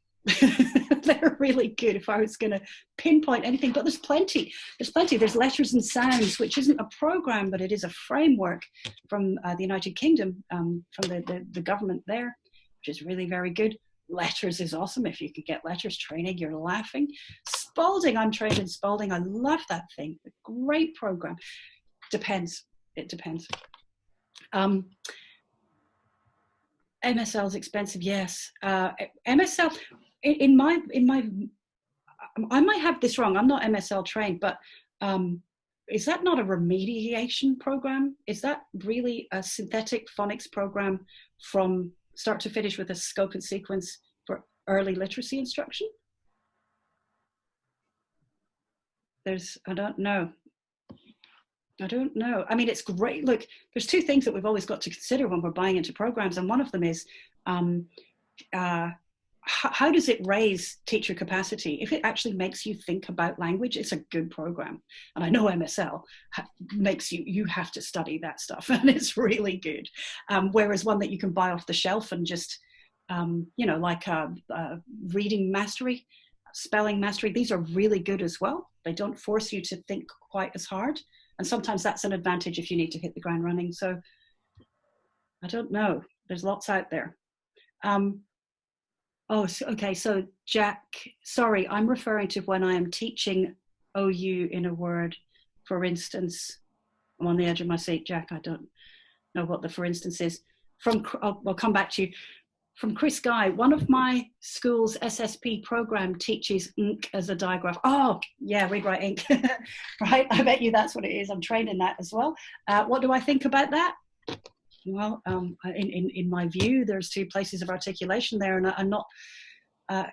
Speaker 1: They're really good if I was going to pinpoint anything, but there's plenty. There's Letters and Sounds, which isn't a program, but it is a framework from the United Kingdom, from the government there, which is really very good. Letters is awesome. If you could get letters training, you're laughing. Spalding, I'm trained in Spalding. I love that thing. A great program. Depends. It depends. MSL is expensive, yes. MSL, in my, I might have this wrong. I'm not MSL trained, but is that not a remediation program? Is that really a synthetic phonics program from start to finish with a scope and sequence for early literacy instruction? I don't know. I mean, it's great. Look, there's two things that we've always got to consider when we're buying into programs. And one of them is, how does it raise teacher capacity? If it actually makes you think about language, it's a good program. And I know MSL makes you have to study that stuff, and it's really good. Whereas one that you can buy off the shelf and just, you know, like reading mastery, spelling mastery, these are really good as well. They don't force you to think quite as hard. And sometimes that's an advantage if you need to hit the ground running. So I don't know. There's lots out there. Okay. So Jack, sorry, I'm referring to when I am teaching OU in a word. For instance, I'm on the edge of my seat, Jack. I don't know what the for instance is. I'll come back to you. From Chris Guy, one of my school's SSP program teaches ink as a digraph. Oh, yeah, read write ink, right? I bet you that's what it is. I'm trained in that as well. What do I think about that? Well, in my view, there's two places of articulation there, and I'm not,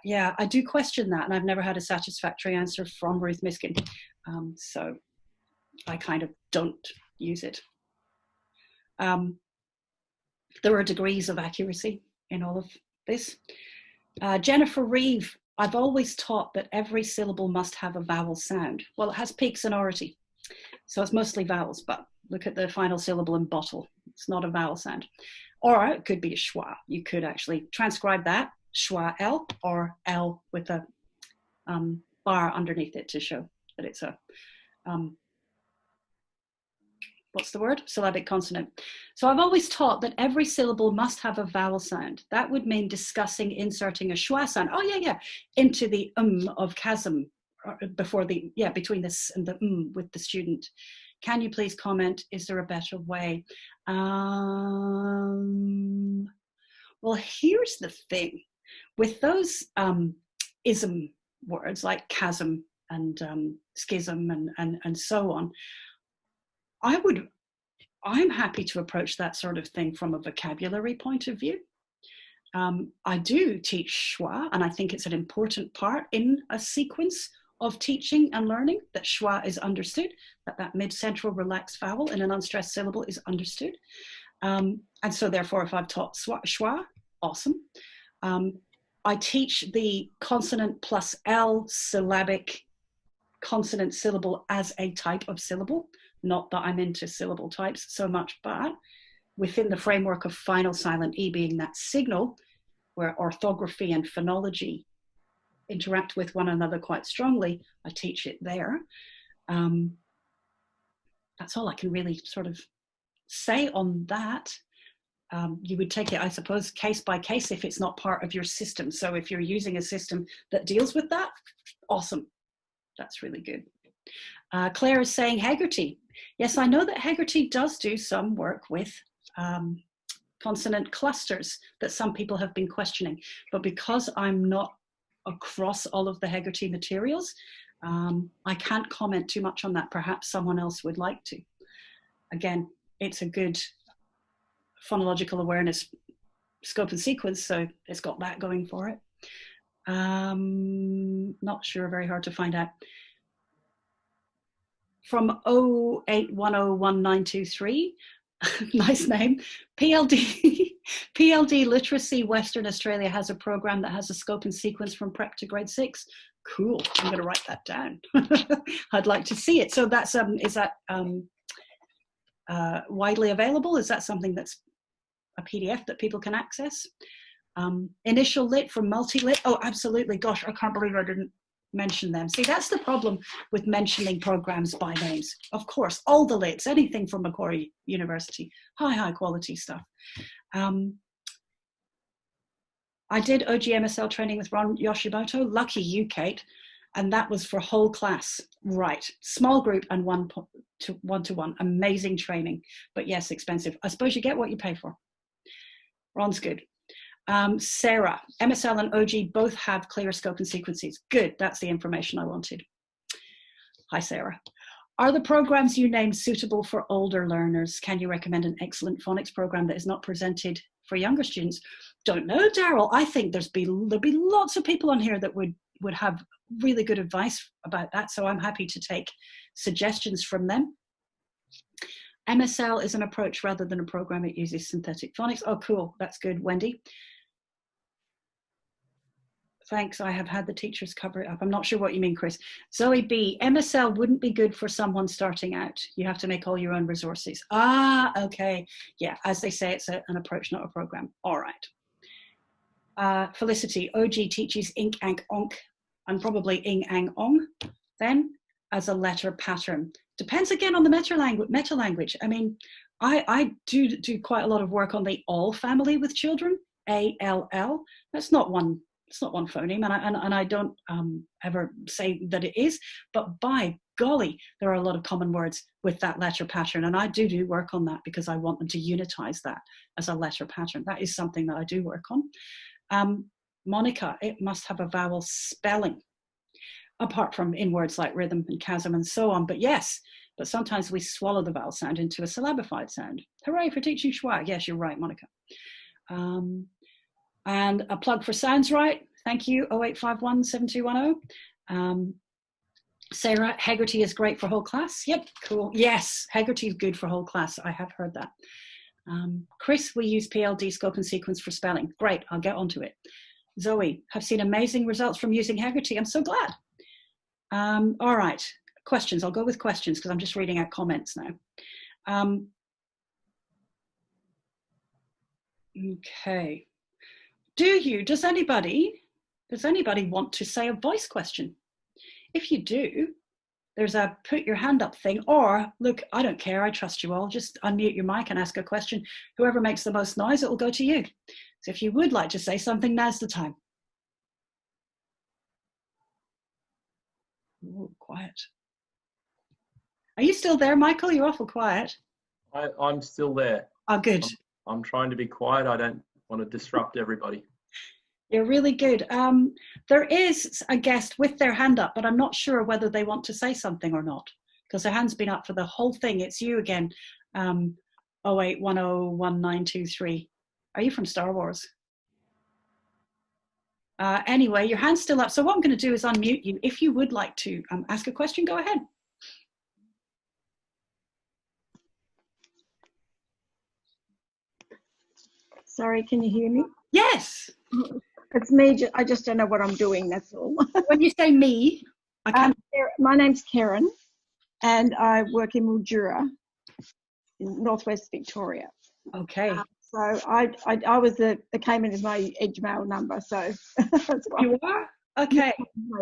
Speaker 1: yeah, I do question that, and I've never had a satisfactory answer from Ruth Miskin. So I kind of don't use it. There are degrees of accuracy in all of this. Jennifer Reeve, I've always taught that every syllable must have a vowel sound. Well, it has peak sonority, so it's mostly vowels, but look at the final syllable in bottle. It's not a vowel sound. Or it could be a schwa. You could actually transcribe that, schwa L, or L with a bar underneath it to show that it's a, what's the word? Syllabic consonant. So I've always taught that every syllable must have a vowel sound. That would mean discussing inserting a schwa sound. Oh yeah, into the of chasm before the, between this and the with the student. Can you please comment, is there a better way? Well, here's the thing. With those ism words like chasm and schism and so on, I'm happy to approach that sort of thing from a vocabulary point of view. I do teach schwa, and I think it's an important part in a sequence of teaching and learning, that schwa is understood, that mid-central relaxed vowel in an unstressed syllable is understood. And so therefore, if I've taught schwa, awesome. I teach the consonant plus L syllabic consonant syllable as a type of syllable. Not that I'm into syllable types so much, but within the framework of final silent E being that signal where orthography and phonology interact with one another quite strongly, I teach it there. That's all I can really sort of say on that. You would take it, I suppose, case by case if it's not part of your system. So if you're using a system that deals with that, awesome. That's really good. Claire is saying Hegarty. Yes, I know that Hegarty does do some work with consonant clusters that some people have been questioning, but because I'm not across all of the Hegarty materials, I can't comment too much on that. Perhaps someone else would like to. Again, it's a good phonological awareness scope and sequence, so it's got that going for it. Not sure, very hard to find out. From 08101923, nice name, PLD Literacy Western Australia has a program that has a scope and sequence from prep to grade 6. Cool, I'm going to write that down. I'd like to see it. So that's is that widely available? Is that something that's a PDF that people can access? Initial Lit from Multi-Lit. Oh, absolutely. Gosh, I can't believe I didn't mention them. See, that's the problem with mentioning programs by names. Of course, all the Lits, anything from Macquarie University, high quality stuff. I did OGMSL training with Ron Yoshimoto. Lucky you, Kate. And that was for whole class. Right. Small group and one-to-one. Amazing training. But yes, expensive. I suppose you get what you pay for. Ron's good. Sarah, MSL and OG both have clear scope and sequences. Good. That's the information I wanted. Hi, Sarah. Are the programs you named suitable for older learners? Can you recommend an excellent phonics program that is not presented for younger students? Don't know, Daryl. I think there'd be lots of people on here that would have really good advice about that. So I'm happy to take suggestions from them. MSL is an approach rather than a program. It uses synthetic phonics. Oh, cool. That's good, Wendy. Thanks. I have had the teachers cover it up. I'm not sure what you mean, Chris. Zoe B, MSL wouldn't be good for someone starting out. You have to make all your own resources. Ah, okay. Yeah, as they say, it's an approach, not a program. All right. Felicity, OG teaches ink, ank, onk, and probably ing, ang, ong, then as a letter pattern. Depends again on the metalanguage. I mean, I do quite a lot of work on the all family with children, ALL. That's not one. It's not one phoneme, and I don't ever say that it is, but by golly, there are a lot of common words with that letter pattern, and I do work on that because I want them to unitize that as a letter pattern. That is something that I do work on. Monica, it must have a vowel spelling, apart from in words like rhythm and chasm and so on, but yes, but sometimes we swallow the vowel sound into a syllabified sound. Hooray for teaching schwa. Yes, you're right, Monica. And a plug for Sounds Right. Thank you, 0851-7210. Sarah, Hegarty is great for whole class. Yep, cool. Yes, Hegarty is good for whole class. I have heard that. Chris, we use PLD scope and sequence for spelling. Great, I'll get onto it. Zoe, have seen amazing results from using Hegarty. I'm so glad. All right, questions. I'll go with questions because I'm just reading out comments now. Okay. Does anybody want to say a voice question? If you do, there's a put your hand up thing, or look, I don't care, I trust you all, just unmute your mic and ask a question. Whoever makes the most noise, it will go to you. So if you would like to say something, now's the time. Ooh, quiet. Are you still there, Michael? You're awful quiet.
Speaker 2: I'm still there.
Speaker 1: Oh, good.
Speaker 2: I'm trying to be quiet. I don't want to disrupt everybody.
Speaker 1: You're really good. There is a guest with their hand up, but I'm not sure whether they want to say something or not, because their hand's been up for the whole thing. It's you again, 08101923. Are you from Star Wars? Anyway, your hand's still up. So what I'm going to do is unmute you. If you would like to ask a question, go ahead.
Speaker 4: Sorry, can you hear me?
Speaker 1: Yes.
Speaker 4: It's me. I just don't know what I'm doing, that's all.
Speaker 1: When you say me, I can't.
Speaker 4: My name's Karen, and I work in Mildura, in northwest Victoria.
Speaker 1: Okay.
Speaker 4: So I came in as my Edgemail number, so that's why.
Speaker 1: You are? Okay.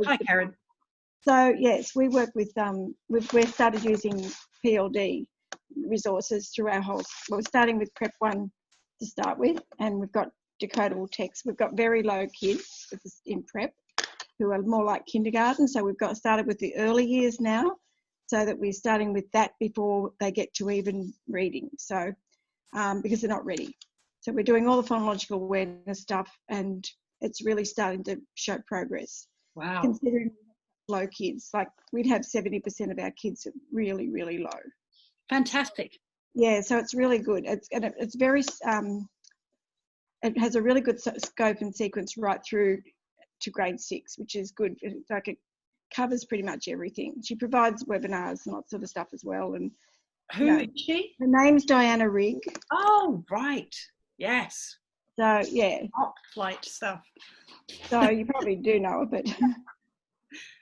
Speaker 1: Hi, Karen.
Speaker 4: So yes, we work with we've started using PLD resources through our whole. Well, we're starting with Prep 1 to start with, and we've got decodable text. We've got very low kids in prep who are more like kindergarten, so we've got started with the early years now, so that we're starting with that before they get to even reading, so because they're not ready. So we're doing all the phonological awareness stuff, and it's really starting to show progress.
Speaker 1: Wow.
Speaker 4: Considering low kids. Like we'd have 70% of our kids really, really low.
Speaker 1: Fantastic.
Speaker 4: Yeah, so it's really good. It's very, it has a really good scope and sequence right through to grade 6, which is good. Like it covers pretty much everything. She provides webinars and lots of stuff as well. And
Speaker 1: Who is she?
Speaker 4: her name's Diana Rigg.
Speaker 1: Oh, right. Yes.
Speaker 4: So yeah.
Speaker 1: Top flight stuff.
Speaker 4: So you probably do know her, but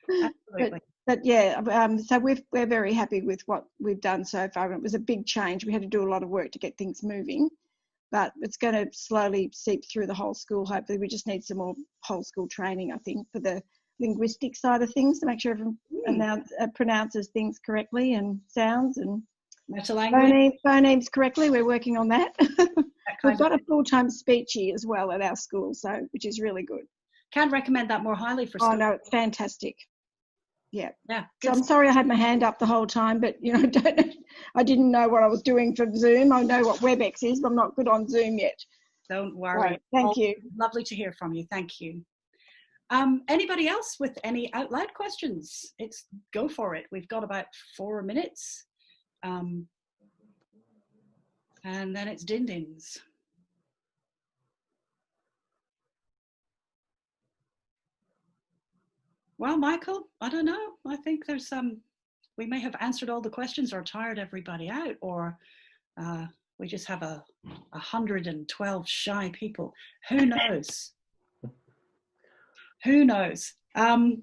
Speaker 1: Absolutely.
Speaker 4: but yeah. So we're very happy with what we've done so far. It was a big change. We had to do a lot of work to get things moving, but it's going to slowly seep through the whole school. Hopefully, we just need some more whole school training, I think, for the linguistic side of things to make sure everyone pronounces things correctly and sounds and
Speaker 1: Metalanguage.
Speaker 4: phonemes correctly. We're working on that. We've got a full-time speechy as well at our school, so which is really good.
Speaker 1: Can't recommend that more highly for
Speaker 4: Oh
Speaker 1: school.
Speaker 4: no, it's fantastic. Yeah.
Speaker 1: Yeah.
Speaker 4: So I'm sorry I had my hand up the whole time, but you know, I didn't know what I was doing for Zoom. I know what WebEx is, but I'm not good on Zoom yet.
Speaker 1: Don't worry.
Speaker 4: Right, thank you.
Speaker 1: Lovely to hear from you. Thank you. Anybody else with any out loud questions? Go for it. We've got about 4 minutes. And then it's din-dins. Well, Michael, I don't know. I think there's we may have answered all the questions or tired everybody out, or we just have 112 shy people. Who knows? Who knows? Did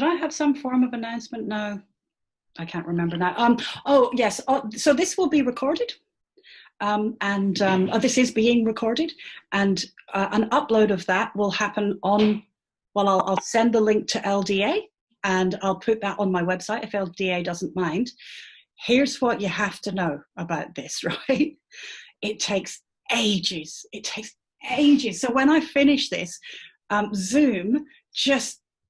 Speaker 1: I have some form of announcement? No, I can't remember now. Oh, yes. So this will be recorded. This is being recorded, and an upload of that will happen on, well, I'll send the link to LDA, and I'll put that on my website if LDA doesn't mind. Here's what you have to know about this, right? It takes ages. It takes ages. So when I finish this, Zoom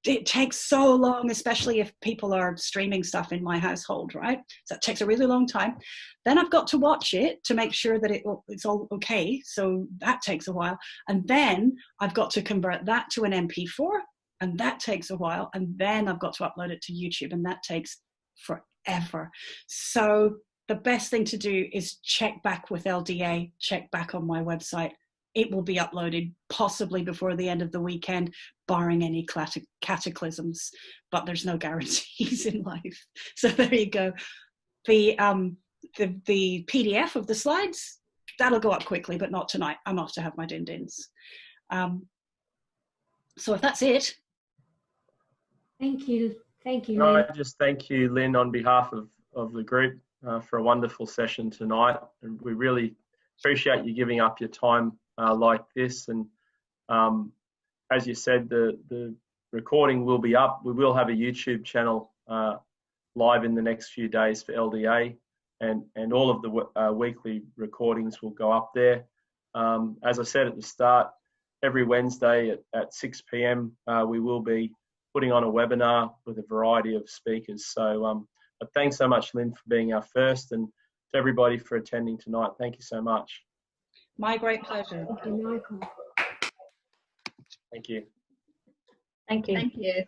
Speaker 1: it takes so long, especially if people are streaming stuff in my household, right? So it takes a really long time. Then I've got to watch it to make sure that it's all okay. So that takes a while. And then I've got to convert that to an MP4, and that takes a while. And then I've got to upload it to YouTube, and that takes forever. So the best thing to do is check back with LDA, check back on my website. It will be uploaded possibly before the end of the weekend, barring any cataclysms, but there's no guarantees in life. So there you go. The PDF of the slides, that'll go up quickly, but not tonight. I'm off to have my din-dins. So if that's it.
Speaker 5: Thank you. Thank you,
Speaker 2: No,
Speaker 5: Lyn.
Speaker 2: I just thank you, Lyn, on behalf of the group for a wonderful session tonight. And we really appreciate you giving up your time like this. And as you said, the recording will be up. We will have a YouTube channel live in the next few days for LDA, and all of the weekly recordings will go up there. As I said at the start, every Wednesday at 6 p.m. We will be putting on a webinar with a variety of speakers. So but thanks so much, Lyn, for being our first, and to everybody for attending tonight. Thank you so much.
Speaker 1: My great pleasure.
Speaker 5: Thank you, Michael.
Speaker 2: Thank you.
Speaker 3: Thank you.
Speaker 6: Thank you.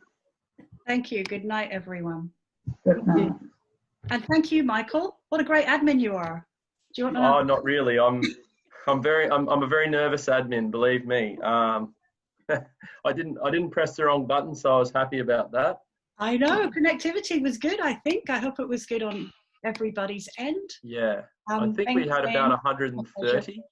Speaker 1: Thank you. Good night, everyone.
Speaker 6: Good night.
Speaker 1: And thank you, Michael. What a great admin you are. Do you want to know?
Speaker 2: Oh, not really. I'm a very nervous admin, believe me. I didn't press the wrong button, so I was happy about that.
Speaker 1: I know, connectivity was good, I think. I hope it was good on everybody's end.
Speaker 2: Yeah, I think we had about 130.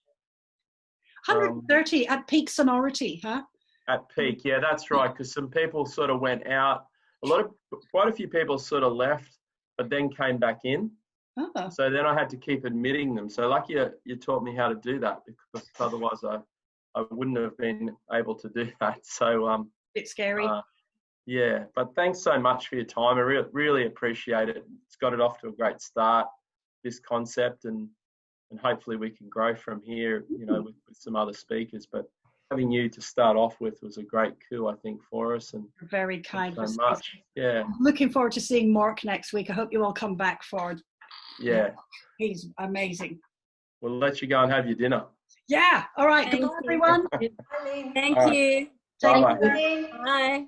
Speaker 1: 130 at peak sonority, huh?
Speaker 2: At peak, yeah, that's right, because some people sort of went out. Quite a few people sort of left, but then came back in.
Speaker 1: Oh.
Speaker 2: So then I had to keep admitting them. So lucky you taught me how to do that, because otherwise I wouldn't have been able to do that. So
Speaker 1: Bit scary.
Speaker 2: yeah, but thanks so much for your time. I really appreciate it. It's got it off to a great start, this concept, and hopefully we can grow from here, you know, with some other speakers. But having you to start off with was a great coup, I think, for us. And
Speaker 1: You're very kind.
Speaker 2: so much. Yeah.
Speaker 1: I'm looking forward to seeing Mark next week. I hope you all come back for.
Speaker 2: Yeah.
Speaker 1: He's amazing.
Speaker 2: We'll let you go and have your dinner.
Speaker 1: Yeah. All right.
Speaker 5: Thank
Speaker 1: Goodbye,
Speaker 5: you.
Speaker 1: everyone.
Speaker 5: Thank
Speaker 2: All right.
Speaker 5: you.
Speaker 2: Bye-bye.
Speaker 6: Thank you.
Speaker 5: Bye.